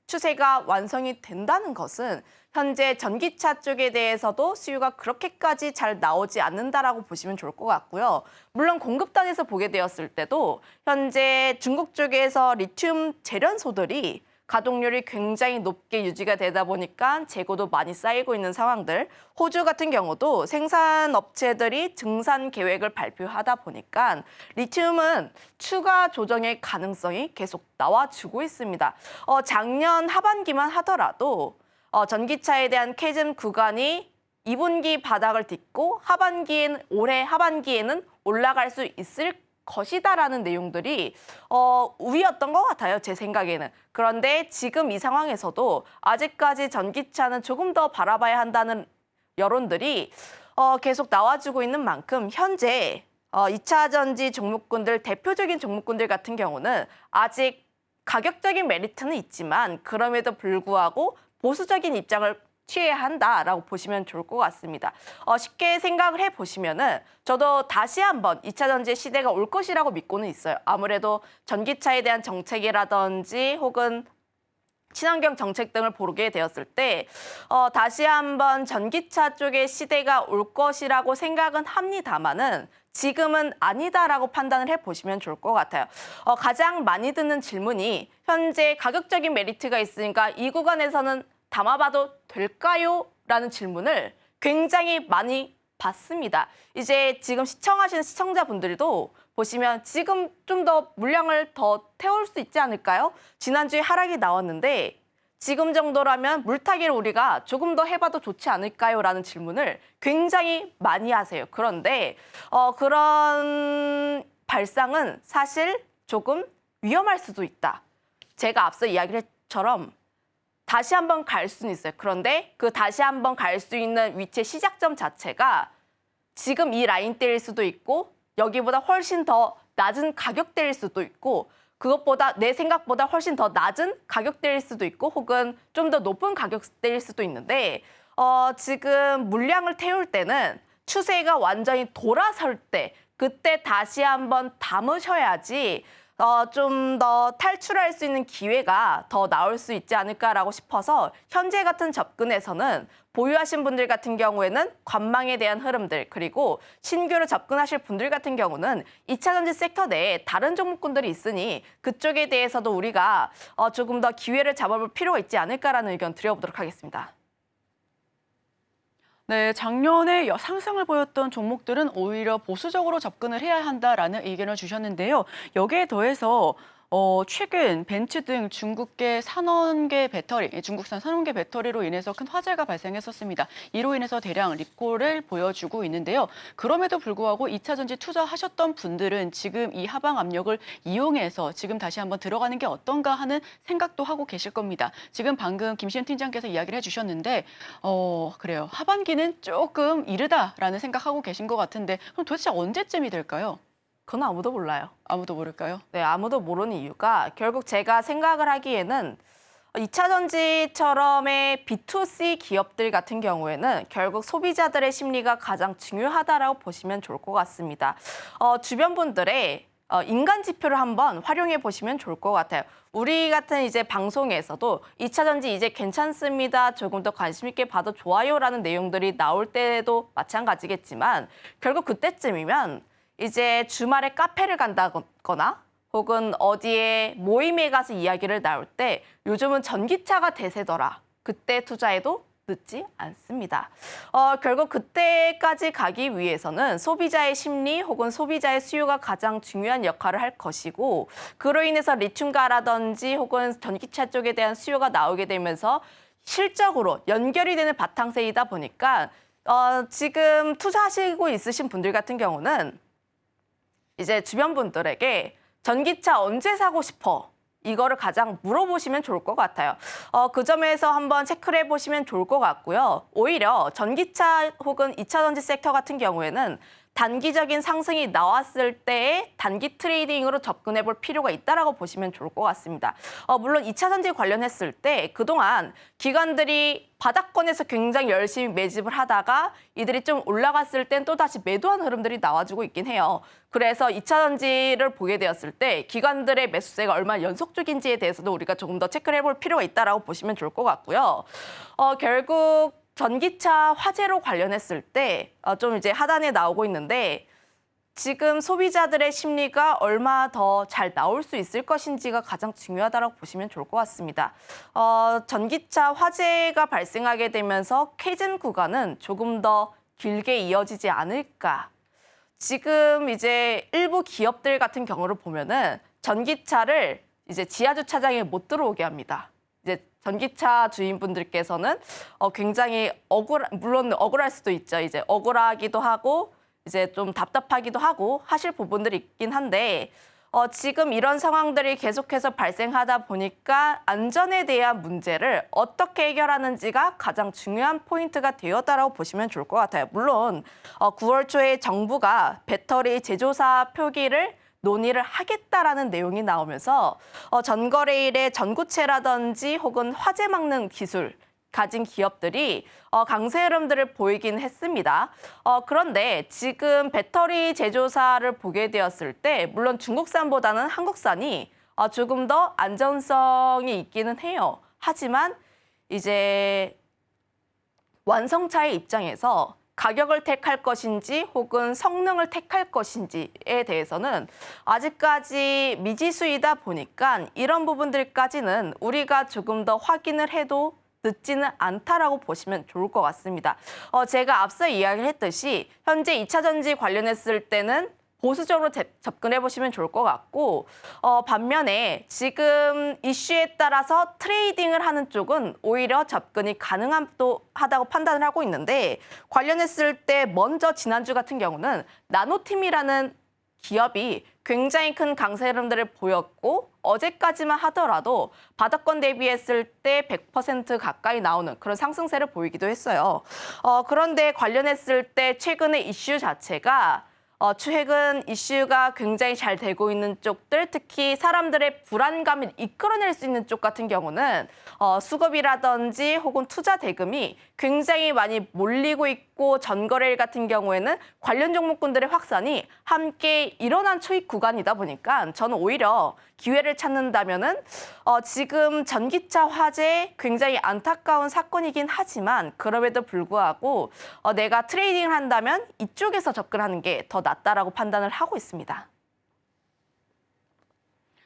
추세가 완성이 된다는 것은 현재 전기차 쪽에 대해서도 수요가 그렇게까지 잘 나오지 않는다라고 보시면 좋을 것 같고요. 물론 공급단에서 보게 되었을 때도 현재 중국 쪽에서 리튬 재련소들이 가동률이 굉장히 높게 유지가 되다 보니까 재고도 많이 쌓이고 있는 상황들. 호주 같은 경우도 생산 업체들이 증산 계획을 발표하다 보니까 리튬은 추가 조정의 가능성이 계속 나와주고 있습니다. 작년 하반기만 하더라도 전기차에 대한 K줌 구간이 2분기 바닥을 딛고 올해 하반기에는 올라갈 수 있을 것이다라는 내용들이 우위였던 것 같아요. 제 생각에는. 그런데 지금 이 상황에서도 아직까지 전기차는 조금 더 바라봐야 한다는 여론들이 계속 나와주고 있는 만큼 현재 2차 전지 종목군들, 대표적인 종목군들 같은 경우는 아직 가격적인 메리트는 있지만 그럼에도 불구하고 보수적인 입장을 취해야 한다라고 보시면 좋을 것 같습니다. 쉽게 생각을 해보시면은 저도 다시 한번 2차 전지 시대가 올 것이라고 믿고는 있어요. 아무래도 전기차에 대한 정책이라든지 혹은 친환경 정책 등을 보게 되었을 때 다시 한번 전기차 쪽의 시대가 올 것이라고 생각은 합니다만은 지금은 아니다라고 판단을 해보시면 좋을 것 같아요. 가장 많이 듣는 질문이 현재 가격적인 메리트가 있으니까 이 구간에서는 담아봐도 될까요? 라는 질문을 굉장히 많이 받습니다. 이제 지금 시청하시는 시청자분들도 보시면 지금 좀 더 물량을 더 태울 수 있지 않을까요? 지난주에 하락이 나왔는데 지금 정도라면 물타기를 우리가 조금 더 해봐도 좋지 않을까요? 라는 질문을 굉장히 많이 하세요. 그런데 그런 발상은 사실 조금 위험할 수도 있다. 제가 앞서 이야기를 했처럼 다시 한번 갈 수는 있어요. 그런데 그 다시 한번 갈 수 있는 위치의 시작점 자체가 지금 이 라인대일 수도 있고 여기보다 훨씬 더 낮은 가격대일 수도 있고 그것보다 내 생각보다 훨씬 더 낮은 가격대일 수도 있고 혹은 좀 더 높은 가격대일 수도 있는데 지금 물량을 태울 때는 추세가 완전히 돌아설 때 그때 다시 한번 담으셔야지 좀 더 탈출할 수 있는 기회가 더 나올 수 있지 않을까라고 싶어서 현재 같은 접근에서는 보유하신 분들 같은 경우에는 관망에 대한 흐름들 그리고 신규로 접근하실 분들 같은 경우는 2차 전지 섹터 내에 다른 종목군들이 있으니 그쪽에 대해서도 우리가 조금 더 기회를 잡아볼 필요가 있지 않을까라는 의견 드려보도록 하겠습니다. 네, 작년에 상승을 보였던 종목들은 오히려 보수적으로 접근을 해야 한다라는 의견을 주셨는데요. 여기에 더해서 최근 벤츠 등 중국계 산원계 배터리, 중국산 산원계 배터리로 인해서 큰 화재가 발생했었습니다. 이로 인해서 대량 리콜을 보여주고 있는데요. 그럼에도 불구하고 2차 전지 투자하셨던 분들은 지금 이 하방 압력을 이용해서 지금 다시 한번 들어가는 게 어떤가 하는 생각도 하고 계실 겁니다. 지금 방금 김시현 팀장께서 이야기를 해주셨는데 그래요. 하반기는 조금 이르다라는 생각하고 계신 것 같은데 그럼 도대체 언제쯤이 될까요? 그건 아무도 몰라요. 아무도 모를까요? 네, 아무도 모르는 이유가 결국 제가 생각을 하기에는 2차 전지처럼의 B2C 기업들 같은 경우에는 결국 소비자들의 심리가 가장 중요하다라고 보시면 좋을 것 같습니다. 주변 분들의 인간 지표를 한번 활용해 보시면 좋을 것 같아요. 우리 같은 이제 방송에서도 2차 전지 이제 괜찮습니다. 조금 더 관심 있게 봐도 좋아요라는 내용들이 나올 때도 마찬가지겠지만 결국 그때쯤이면 이제 주말에 카페를 간다거나 혹은 어디에 모임에 가서 이야기를 나올 때 요즘은 전기차가 대세더라. 그때 투자해도 늦지 않습니다. 결국 그때까지 가기 위해서는 소비자의 심리 혹은 소비자의 수요가 가장 중요한 역할을 할 것이고 그로 인해서 리튬가라든지 혹은 전기차 쪽에 대한 수요가 나오게 되면서 실적으로 연결이 되는 바탕세이다 보니까 지금 투자하시고 있으신 분들 같은 경우는 이제 주변 분들에게 전기차 언제 사고 싶어? 이거를 가장 물어보시면 좋을 것 같아요. 그 점에서 한번 체크를 해보시면 좋을 것 같고요. 오히려 전기차 혹은 2차 전지 섹터 같은 경우에는 단기적인 상승이 나왔을 때에 단기 트레이딩으로 접근해 볼 필요가 있다라고 보시면 좋을 것 같습니다. 물론 2차 전지 관련했을 때 그동안 기관들이 바닥권에서 굉장히 열심히 매집을 하다가 이들이 좀 올라갔을 땐 또다시 매도한 흐름들이 나와주고 있긴 해요. 그래서 2차 전지를 보게 되었을 때 기관들의 매수세가 얼마나 연속적인지에 대해서도 우리가 조금 더 체크를 해볼 필요가 있다라고 보시면 좋을 것 같고요. 결국 전기차 화재로 관련했을 때 좀 이제 하단에 나오고 있는데 지금 소비자들의 심리가 얼마 더 잘 나올 수 있을 것인지가 가장 중요하다고 보시면 좋을 것 같습니다. 전기차 화재가 발생하게 되면서 캐즘 구간은 조금 더 길게 이어지지 않을까. 지금 이제 일부 기업들 같은 경우를 보면은 전기차를 이제 지하 주차장에 못 들어오게 합니다. 이제 전기차 주인분들께서는 굉장히 물론 억울할 수도 있죠. 이제 억울하기도 하고 이제 좀 답답하기도 하고 하실 부분들이 있긴 한데 지금 이런 상황들이 계속해서 발생하다 보니까 안전에 대한 문제를 어떻게 해결하는지가 가장 중요한 포인트가 되었다라고 보시면 좋을 것 같아요. 물론 9월 초에 정부가 배터리 제조사 표기를 논의를 하겠다라는 내용이 나오면서 전거래일에 전구체라든지 혹은 화재 막는 기술 가진 기업들이 강세 흐름들을 보이긴 했습니다. 그런데 지금 배터리 제조사를 보게 되었을 때 물론 중국산보다는 한국산이 조금 더 안전성이 있기는 해요. 하지만 이제 완성차의 입장에서 가격을 택할 것인지 혹은 성능을 택할 것인지에 대해서는 아직까지 미지수이다 보니까 이런 부분들까지는 우리가 조금 더 확인을 해도 늦지는 않다라고 보시면 좋을 것 같습니다. 제가 앞서 이야기를 했듯이 현재 2차 전지 관련했을 때는 보수적으로 접근해 보시면 좋을 것 같고 반면에 지금 이슈에 따라서 트레이딩을 하는 쪽은 오히려 접근이 가능하다고 판단을 하고 있는데 관련했을 때 먼저 지난주 같은 경우는 나노팀이라는 기업이 굉장히 큰 강세 흐름들을 보였고 어제까지만 하더라도 바닥권 대비했을 때 100% 가까이 나오는 그런 상승세를 보이기도 했어요. 그런데 관련했을 때 최근의 이슈 자체가 최근 이슈가 굉장히 잘 되고 있는 쪽들, 특히 사람들의 불안감을 이끌어낼 수 있는 쪽 같은 경우는 수급이라든지 혹은 투자 대금이 굉장히 많이 몰리고 있고 전거래일 같은 경우에는 관련 종목군들의 확산이 함께 일어난 초입 구간이다 보니까 저는 오히려 기회를 찾는다면은 지금 전기차 화재 굉장히 안타까운 사건이긴 하지만 그럼에도 불구하고 내가 트레이딩을 한다면 이쪽에서 접근하는 게 더 낫다라고 판단을 하고 있습니다.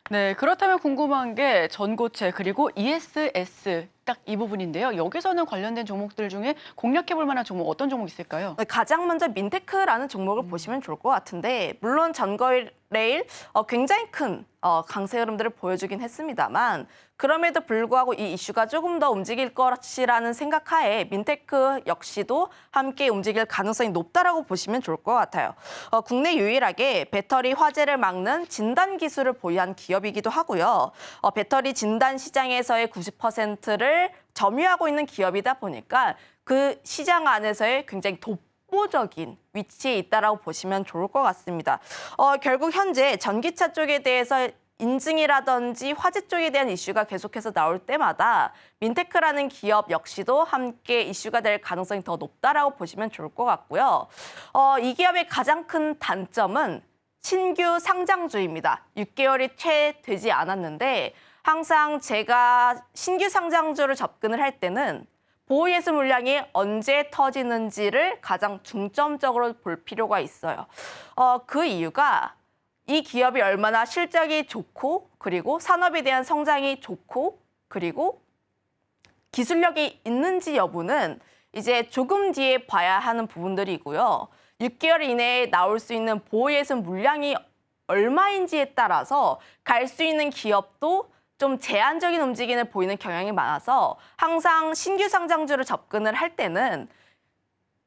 네, 그렇다면 궁금한 게 전고체 그리고 ESS 딱 이 부분인데요. 여기서는 관련된 종목들 중에 공략해 볼 만한 종목 어떤 종목 있을까요? 가장 먼저 민테크라는 종목을 보시면 좋을 것 같은데 물론 전거래일 굉장히 큰 강세 흐름들을 보여주긴 했습니다만 그럼에도 불구하고 이 이슈가 조금 더 움직일 것이라는 생각하에 민테크 역시도 함께 움직일 가능성이 높다라고 보시면 좋을 것 같아요. 국내 유일하게 배터리 화재를 막는 진단 기술을 보유한 기업이기도 하고요. 배터리 진단 시장에서의 90%를 점유하고 있는 기업이다 보니까 그 시장 안에서의 굉장히 독보적인 위치에 있다라고 보시면 좋을 것 같습니다. 결국 현재 전기차 쪽에 대해서 인증이라든지 화재 쪽에 대한 이슈가 계속해서 나올 때마다 민테크라는 기업 역시도 함께 이슈가 될 가능성이 더 높다라고 보시면 좋을 것 같고요. 이 기업의 가장 큰 단점은 신규 상장주입니다. 6개월이 채 되지 않았는데 항상 제가 신규 상장주를 접근을 할 때는 보호예수 물량이 언제 터지는지를 가장 중점적으로 볼 필요가 있어요. 그 이유가 이 기업이 얼마나 실적이 좋고 그리고 산업에 대한 성장이 좋고 그리고 기술력이 있는지 여부는 이제 조금 뒤에 봐야 하는 부분들이고요. 6개월 이내에 나올 수 있는 보호예수 물량이 얼마인지에 따라서 갈 수 있는 기업도 좀 제한적인 움직임을 보이는 경향이 많아서 항상 신규 상장주를 접근을 할 때는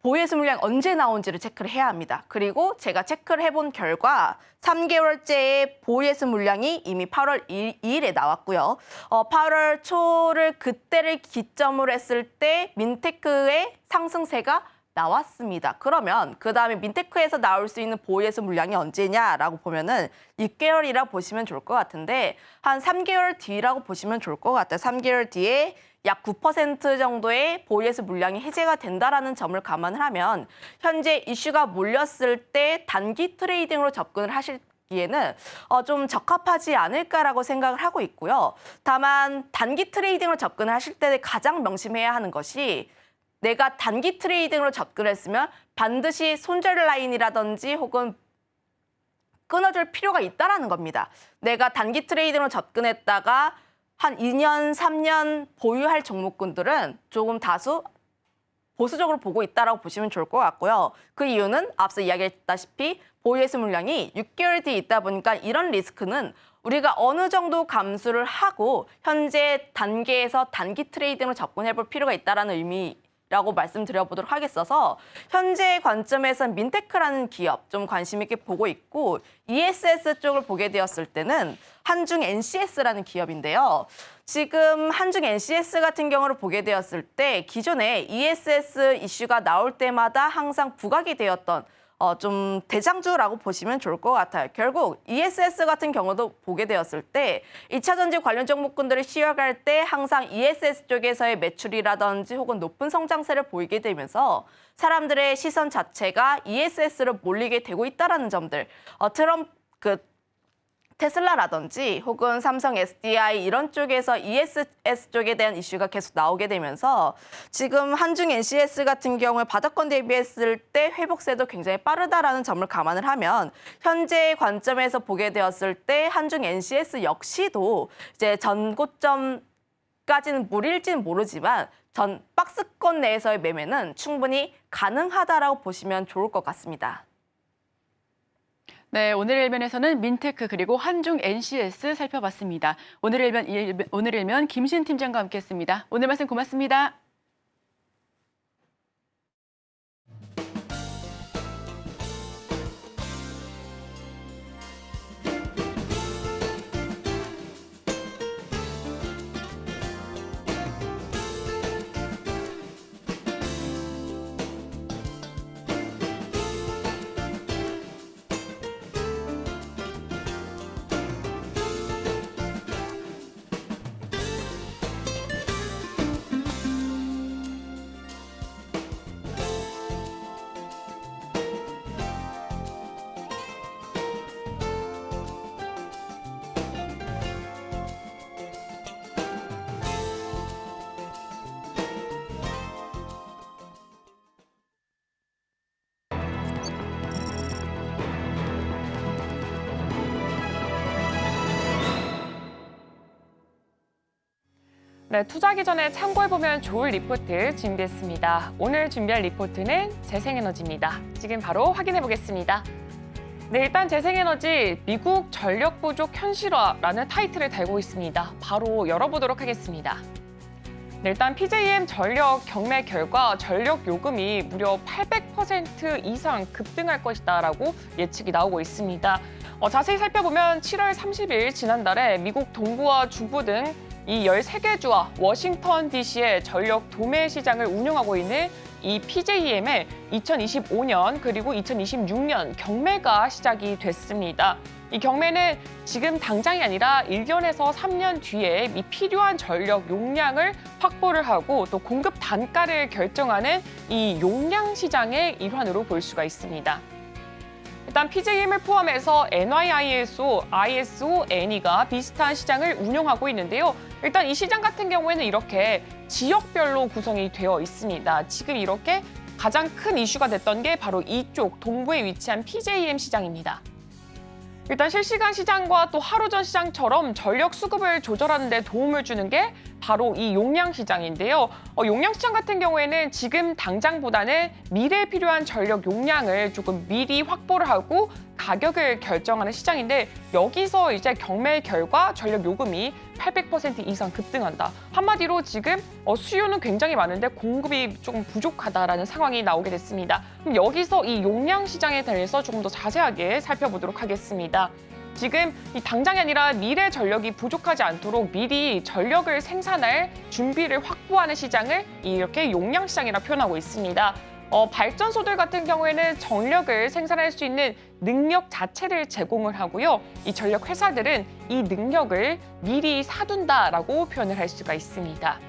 보호예수 물량 언제 나온지를 체크를 해야 합니다. 그리고 제가 체크를 해본 결과 3개월째의 보호예수 물량이 이미 8월 2일에 나왔고요. 8월 초를 그때를 기점으로 했을 때 민테크의 상승세가 나왔습니다. 그러면 그다음에 민테크에서 나올 수 있는 보호예수 물량이 언제냐라고 보면은 6개월이라 보시면 좋을 것 같은데 한 3개월 뒤라고 보시면 좋을 것 같아요. 3개월 뒤에 약 9% 정도의 보호예수 물량이 해제가 된다라는 점을 감안을 하면 현재 이슈가 몰렸을 때 단기 트레이딩으로 접근을 하시기에는 좀 적합하지 않을까라고 생각을 하고 있고요. 다만 단기 트레이딩으로 접근을 하실 때 가장 명심해야 하는 것이 내가 단기 트레이딩으로 접근했으면 반드시 손절 라인이라든지 혹은 끊어줄 필요가 있다는 겁니다. 내가 단기 트레이딩으로 접근했다가 한 2년, 3년 보유할 종목군들은 조금 다수 보수적으로 보고 있다고 보시면 좋을 것 같고요. 그 이유는 앞서 이야기했다시피 보유예수 물량이 6개월 뒤에 있다 보니까 이런 리스크는 우리가 어느 정도 감수를 하고 현재 단계에서 단기 트레이딩으로 접근해볼 필요가 있다는 의미라고 말씀드려보도록 하겠어서 현재 관점에서 민테크라는 기업 좀 관심 있게 보고 있고 ESS 쪽을 보게 되었을 때는 한중 NCS라는 기업인데요. 지금 한중 NCS 같은 경우를 보게 되었을 때 기존에 ESS 이슈가 나올 때마다 항상 부각이 되었던 좀 대장주라고 보시면 좋을 것 같아요. 결국 ESS 같은 경우도 보게 되었을 때 2차 전지 관련 종목군들을 시작할 때 항상 ESS 쪽에서의 매출이라든지 혹은 높은 성장세를 보이게 되면서 사람들의 시선 자체가 ESS로 몰리게 되고 있다는 점들. 테슬라라든지 혹은 삼성 SDI 이런 쪽에서 ESS 쪽에 대한 이슈가 계속 나오게 되면서 지금 한중 NCS 같은 경우에 바닥권 대비했을 때 회복세도 굉장히 빠르다라는 점을 감안을 하면 현재 관점에서 보게 되었을 때 한중 NCS 역시도 이제 전고점까지는 무릴지는 모르지만 전 박스권 내에서의 매매는 충분히 가능하다라고 보시면 좋을 것 같습니다. 네, 오늘 일면에서는 민테크 그리고 한중 NCS 살펴봤습니다. 오늘 일면 김신 팀장과 함께했습니다. 오늘 말씀 고맙습니다. 네, 투자하기 전에 참고해보면 좋을 리포트 준비했습니다. 오늘 준비할 리포트는 재생에너지입니다. 지금 바로 확인해보겠습니다. 네, 일단 재생에너지 미국 전력 부족 현실화라는 타이틀을 달고 있습니다. 바로 열어보도록 하겠습니다. 네, 일단 PJM 전력 경매 결과 전력 요금이 무려 800% 이상 급등할 것이다라고 예측이 나오고 있습니다. 자세히 살펴보면 7월 30일 지난달에 미국 동부와 중부 등 이 13개 주와 워싱턴 DC의 전력 도매 시장을 운영하고 있는 이 PJM의 2025년 그리고 2026년 경매가 시작이 됐습니다. 이 경매는 지금 당장이 아니라 1년에서 3년 뒤에 이 필요한 전력 용량을 확보를 하고 또 공급 단가를 결정하는 이 용량 시장의 일환으로 볼 수가 있습니다. 일단 PJM을 포함해서 NYISO, ISO, NE가 비슷한 시장을 운영하고 있는데요. 일단 이 시장 같은 경우에는 이렇게 지역별로 구성이 되어 있습니다. 지금 이렇게 가장 큰 이슈가 됐던 게 바로 이쪽 동부에 위치한 PJM 시장입니다. 일단 실시간 시장과 또 하루 전 시장처럼 전력 수급을 조절하는 데 도움을 주는 게 바로 이 용량 시장인데요. 용량 시장 같은 경우에는 지금 당장보다는 미래에 필요한 전력 용량을 조금 미리 확보를 하고 가격을 결정하는 시장인데 여기서 이제 경매 결과 전력 요금이 800% 이상 급등한다. 한마디로 지금 수요는 굉장히 많은데 공급이 조금 부족하다라는 상황이 나오게 됐습니다. 그럼 여기서 이 용량 시장에 대해서 조금 더 자세하게 살펴보도록 하겠습니다. 지금 이 당장이 아니라 미래 전력이 부족하지 않도록 미리 전력을 생산할 준비를 확보하는 시장을 이렇게 용량 시장이라 표현하고 있습니다. 발전소들 같은 경우에는 전력을 생산할 수 있는 능력 자체를 제공을 하고요. 이 전력 회사들은 이 능력을 미리 사둔다라고 표현을 할 수가 있습니다.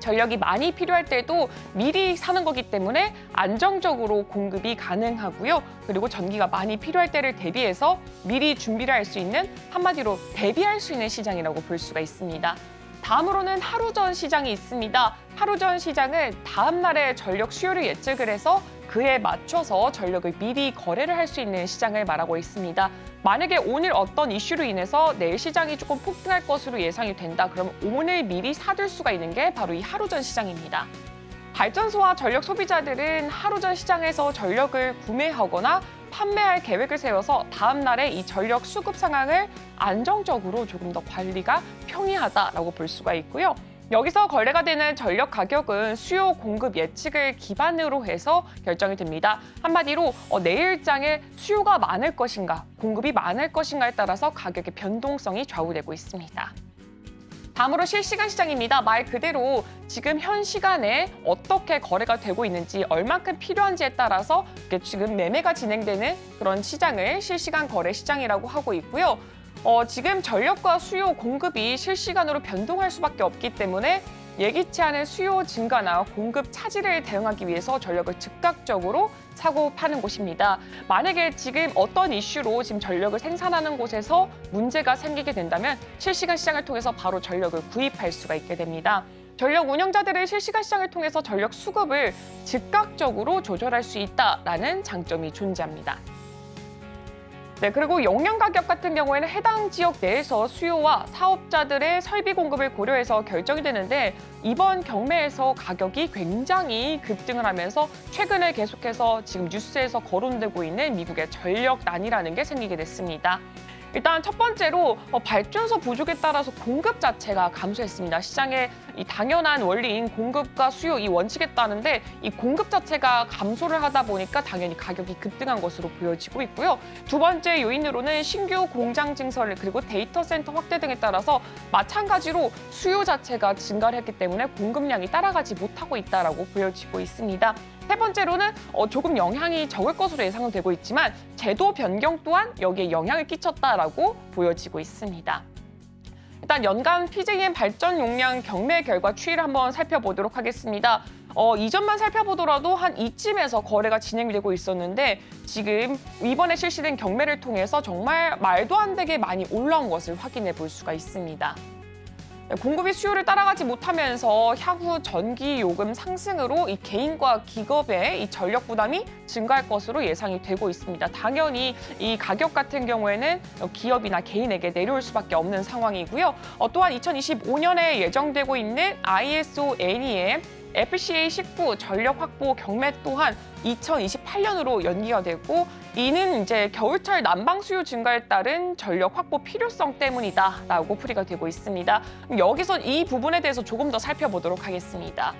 전력이 많이 필요할 때도 미리 사는 거기 때문에 안정적으로 공급이 가능하고요. 그리고 전기가 많이 필요할 때를 대비해서 미리 준비를 할 수 있는 한마디로 대비할 수 있는 시장이라고 볼 수가 있습니다. 다음으로는 하루 전 시장이 있습니다. 하루 전 시장은 다음 날의 전력 수요를 예측을 해서 그에 맞춰서 전력을 미리 거래를 할 수 있는 시장을 말하고 있습니다. 만약에 오늘 어떤 이슈로 인해서 내일 시장이 조금 폭등할 것으로 예상이 된다. 그럼 오늘 미리 사둘 수가 있는 게 바로 이 하루 전 시장입니다. 발전소와 전력 소비자들은 하루 전 시장에서 전력을 구매하거나 판매할 계획을 세워서 다음 날에 이 전력 수급 상황을 안정적으로 조금 더 관리가 평이하다라고 볼 수가 있고요. 여기서 거래가 되는 전력 가격은 수요 공급 예측을 기반으로 해서 결정이 됩니다. 한마디로 내일장에 수요가 많을 것인가, 공급이 많을 것인가에 따라서 가격의 변동성이 좌우되고 있습니다. 다음으로 실시간 시장입니다. 말 그대로 지금 현 시간에 어떻게 거래가 되고 있는지 얼만큼 필요한지에 따라서 지금 매매가 진행되는 그런 시장을 실시간 거래 시장이라고 하고 있고요. 지금 전력과 수요 공급이 실시간으로 변동할 수밖에 없기 때문에 예기치 않은 수요 증가나 공급 차질을 대응하기 위해서 전력을 즉각적으로 사고 파는 곳입니다. 만약에 지금 어떤 이슈로 지금 전력을 생산하는 곳에서 문제가 생기게 된다면 실시간 시장을 통해서 바로 전력을 구입할 수가 있게 됩니다. 전력 운영자들은 실시간 시장을 통해서 전력 수급을 즉각적으로 조절할 수 있다라는 장점이 존재합니다. 네, 그리고 용량 가격 같은 경우에는 해당 지역 내에서 수요와 사업자들의 설비 공급을 고려해서 결정이 되는데 이번 경매에서 가격이 굉장히 급등을 하면서 최근에 계속해서 지금 뉴스에서 거론되고 있는 미국의 전력난이라는 게 생기게 됐습니다. 일단 첫 번째로 발전소 부족에 따라서 공급 자체가 감소했습니다. 시장의 이 당연한 원리인 공급과 수요 이 원칙에 따른데 이 공급 자체가 감소를 하다 보니까 당연히 가격이 급등한 것으로 보여지고 있고요. 두 번째 요인으로는 신규 공장 증설 그리고 데이터 센터 확대 등에 따라서 마찬가지로 수요 자체가 증가를 했기 때문에 공급량이 따라가지 못하고 있다라고 보여지고 있습니다. 세 번째로는 조금 영향이 적을 것으로 예상되고 있지만 제도 변경 또한 여기에 영향을 끼쳤다라고 보여지고 있습니다. 일단 연간 PJM 발전 용량 경매 결과 추이를 한번 살펴보도록 하겠습니다. 이전만 살펴보더라도 한 이쯤에서 거래가 진행되고 있었는데 지금 이번에 실시된 경매를 통해서 정말 말도 안 되게 많이 올라온 것을 확인해 볼 수가 있습니다. 공급이 수요를 따라가지 못하면서 향후 전기 요금 상승으로 이 개인과 기업의 이 전력 부담이 증가할 것으로 예상이 되고 있습니다. 당연히 이 가격 같은 경우에는 기업이나 개인에게 내려올 수밖에 없는 상황이고요. 또한 2025년에 예정되고 있는 ISO NE의 FCA 19 전력 확보 경매 또한 2028년으로 연기가 되고 이는 이제 겨울철 난방 수요 증가에 따른 전력 확보 필요성 때문이다라고 풀이가 되고 있습니다. 여기서 이 부분에 대해서 조금 더 살펴보도록 하겠습니다.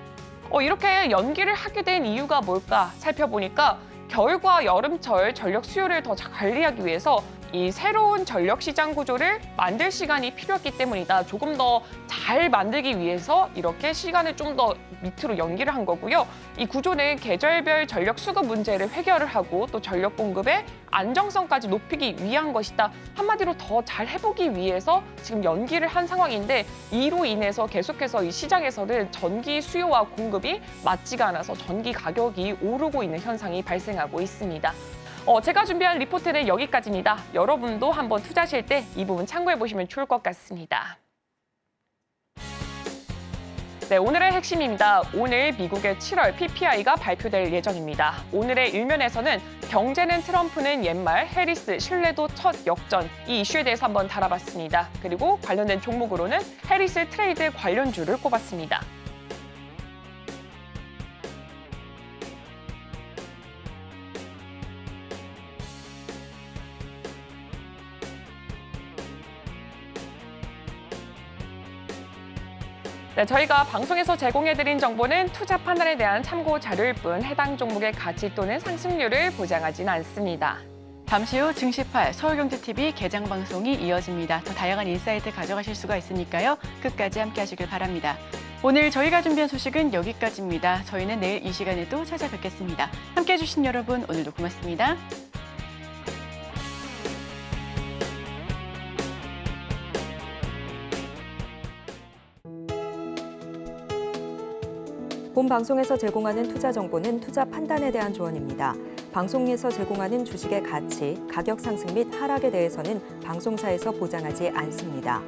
이렇게 연기를 하게 된 이유가 뭘까 살펴보니까 겨울과 여름철 전력 수요를 더 관리하기 위해서 이 새로운 전력 시장 구조를 만들 시간이 필요했기 때문이다. 조금 더 잘 만들기 위해서 이렇게 시간을 좀 더 밑으로 연기를 한 거고요. 이 구조는 계절별 전력 수급 문제를 해결을 하고 또 전력 공급의 안정성까지 높이기 위한 것이다. 한마디로 더 잘 해보기 위해서 지금 연기를 한 상황인데 이로 인해서 계속해서 이 시장에서는 전기 수요와 공급이 맞지가 않아서 전기 가격이 오르고 있는 현상이 발생하고 있습니다. 제가 준비한 리포트는 여기까지입니다. 여러분도 한번 투자하실 때 이 부분 참고해 보시면 좋을 것 같습니다. 네, 오늘의 핵심입니다. 오늘 미국의 7월 PPI가 발표될 예정입니다. 오늘의 일면에서는 경제는 트럼프는 옛말, 해리스 신뢰도 첫 역전 이 이슈에 대해서 한번 다뤄봤습니다. 그리고 관련된 종목으로는 해리스 트레이드 관련주를 꼽았습니다. 네, 저희가 방송에서 제공해드린 정보는 투자 판단에 대한 참고 자료일 뿐 해당 종목의 가치 또는 상승률을 보장하지는 않습니다. 잠시 후 증시8 서울경제TV 개장 방송이 이어집니다. 더 다양한 인사이트 가져가실 수가 있으니까요. 끝까지 함께 하시길 바랍니다. 오늘 저희가 준비한 소식은 여기까지입니다. 저희는 내일 이 시간에 또 찾아뵙겠습니다. 함께해 주신 여러분 오늘도 고맙습니다. 본 방송에서 제공하는 투자 정보는 투자 판단에 대한 조언입니다. 방송에서 제공하는 주식의 가치, 가격 상승 및 하락에 대해서는 방송사에서 보장하지 않습니다.